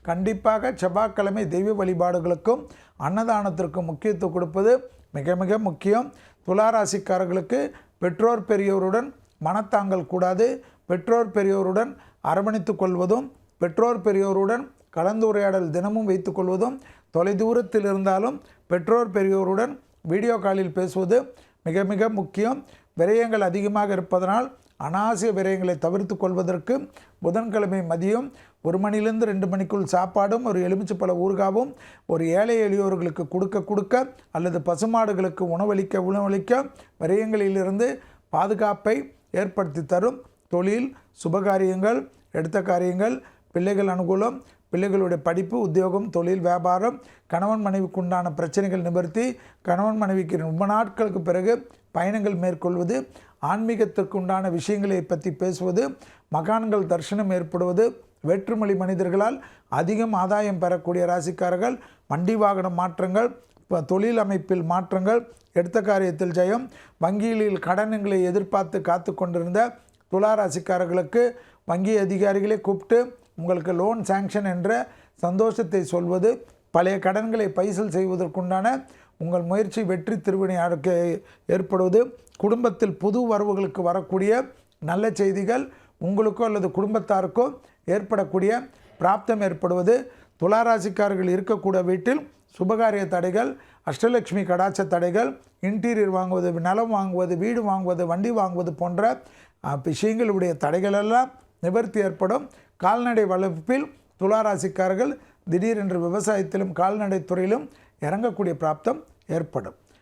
கண்டிப்பாக செவ்வாய்க்கிழமை தெய்வ வழிபாடுகளுக்கும் அன்னதானத்திற்கும் முக்கியத்துவம் கொடுப்பது மிக மிக முக்கியம். துளாராசிக்காரர்களுக்கு பெற்றோர் பெரியோருடன் மனத்தாங்கல் கூடாது. பெற்றோர் பெரியோருடன் அரவணைத்து கொள்வதும் பெற்றோர் பெரியோருடன் கலந்துரையாடல் தினமும் வைத்துக்கொள்வதும், தொலைதூரத்தில் இருந்தாலும் பெற்றோர் பெரியோருடன் வீடியோ காலில் பேசுவது மிக மிக முக்கியம். விரயங்கள் அதிகமாக இருப்பதனால் அனாவசிய விரயங்களை தவிர்த்து கொள்வதற்கு புதன்கிழமை மதியம் 1 மணிலிருந்து 2 மணிக்குள் சாப்பாடும் ஒரு எலுமிச்சைப்பழ ஊறுகாவும் ஒரு ஏழை எளியோர்களுக்கு கொடுக்க அல்லது பசுமாடுகளுக்கு உணவளிக்க விரயங்களிலிருந்து பாதுகாப்பை ஏற்படுத்தி தரும். தொழில், சுபகாரியங்கள், எடுத்த காரியங்கள், பிள்ளைகள் அனுகூலம், பிள்ளைகளுடைய படிப்பு, உத்தியோகம், தொழில், வியாபாரம், கணவன் மனைவிக்கு உண்டான பிரச்சனைகள் நிவர்த்தி, கணவன் மனைவிக்கு ரொம்ப நாட்களுக்கு பிறகு பயணங்கள் மேற்கொள்வது, ஆன்மீகத்திற்கு உண்டான விஷயங்களை பற்றி பேசுவது, மகான்கள் தரிசனம் ஏற்படுவது, வேற்றுமொழி மனிதர்களால் அதிகம் ஆதாயம் பெறக்கூடிய ராசிக்காரர்கள், வண்டி வாகன மாற்றங்கள், தொழில் அமைப்பில் மாற்றங்கள், எடுத்த காரியத்தில் ஜெயம், வங்கிகளில் கடன்களை எதிர்பார்த்து காத்து கொண்டிருந்த துளாராசிக்காரர்களுக்கு வங்கி அதிகாரிகளை கூப்பிட்டு உங்களுக்கு லோன் சாங்ஷன் என்ற சந்தோஷத்தை சொல்வது, பழைய கடன்களை பைசல் செய்வதற்குண்டான உங்கள் முயற்சி வெற்றி திருவினை ஏற்படுவது, குடும்பத்தில் புது வரவுகளுக்கு வரக்கூடிய நல்ல செய்திகள் உங்களுக்கோ அல்லது குடும்பத்தாருக்கோ ஏற்படக்கூடிய பிராப்தம் ஏற்படுவது, துளாராசிக்காரர்கள் இருக்கக்கூடிய வீட்டில் சுபகாரிய தடைகள், அஷ்டலட்சுமி கடாட்ச தடைகள், இன்டீரியர் வாங்குவது, நிலம் வாங்குவது, வீடு வாங்குவது, வண்டி வாங்குவது போன்ற விஷயங்களுடைய தடைகளெல்லாம் நிவர்த்தி ஏற்படும். கால்நடை வளர்ப்பில் துளாராசிக்காரர்கள் திடீரென்று விவசாயத்திலும் கால்நடை துறையிலும் இறங்கக்கூடிய பிராப்தம் ஏற்படும்.